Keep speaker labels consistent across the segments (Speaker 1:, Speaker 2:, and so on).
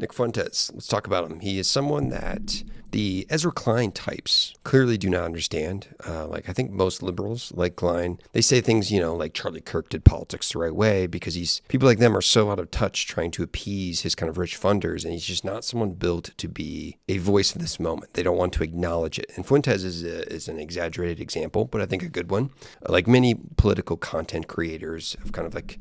Speaker 1: Nick Fuentes, let's talk about him. He is someone that the Ezra Klein types clearly do not understand. I think most liberals like Klein, they say things, like Charlie Kirk did politics the right way because people like them are so out of touch trying to appease his kind of rich funders. And he's just not someone built to be a voice of this moment. They don't want to acknowledge it. And Fuentes is an exaggerated example, but I think a good one. Like many political content creators of kind of like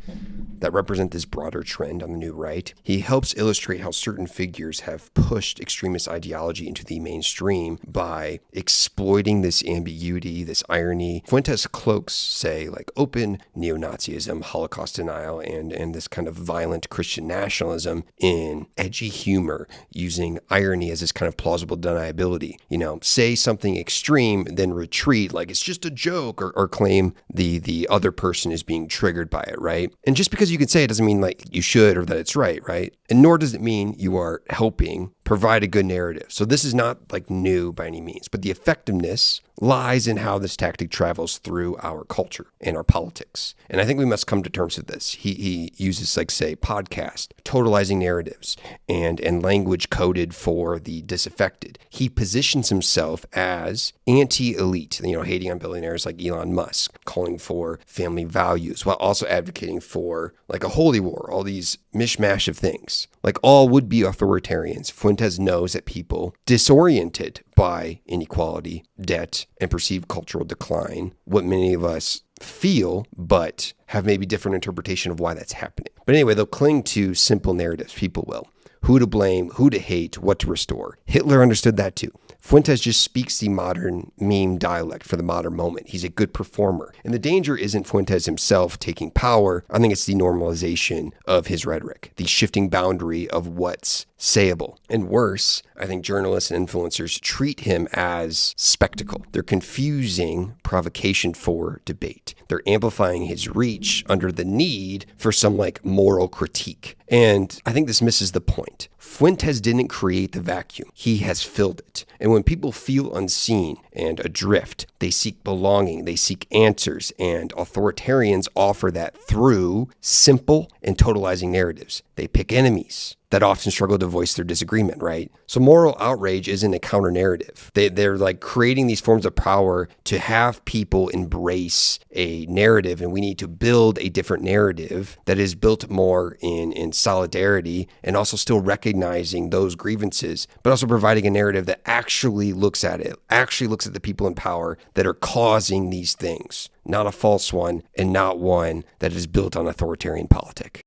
Speaker 1: that represent this broader trend on the new right, he helps illustrate how certain figures have pushed extremist ideology into the mainstream by exploiting this ambiguity, this irony. Fuentes cloaks, say, like open neo-Nazism, Holocaust denial, and this kind of violent Christian nationalism in edgy humor, using irony as this kind of plausible deniability. Say something extreme, then retreat like it's just a joke, or claim the other person is being triggered by it, right? And just because you can say it doesn't mean like you should or that it's right? And nor does it mean you are helping provide a good narrative. So this is not like new by any means, but the effectiveness lies in how this tactic travels through our culture and our politics. And I think we must come to terms with this. He uses, like, say, podcast, totalizing narratives, and language coded for the disaffected. He positions himself as anti-elite, hating on billionaires like Elon Musk, calling for family values, while also advocating for like a holy war, all these mishmash of things. Like all would-be authoritarians, Fuentes knows that people disoriented by inequality, debt, and perceived cultural decline, what many of us feel, but have maybe different interpretation of why that's happening. But anyway, they'll cling to simple narratives. People will. Who to blame, who to hate, what to restore. Hitler understood that too. Fuentes just speaks the modern meme dialect for the modern moment. He's a good performer. And the danger isn't Fuentes himself taking power. I think it's the normalization of his rhetoric, the shifting boundary of what's sayable. And worse, I think journalists and influencers treat him as spectacle. They're confusing provocation for debate. They're amplifying his reach under the need for some like moral critique. And I think this misses the point. Fuentes didn't create the vacuum. He has filled it. And when people feel unseen and adrift, they seek belonging, they seek answers, and authoritarians offer that through simple and totalizing narratives. They pick enemies that often struggle to voice their disagreement, right? So moral outrage isn't a counter narrative. They're like creating these forms of power to have people embrace a narrative, and we need to build a different narrative that is built more in solidarity and also still recognizing those grievances, but also providing a narrative that actually looks at it, actually looks at the people in power that are causing these things, not a false one and not one that is built on authoritarian politic.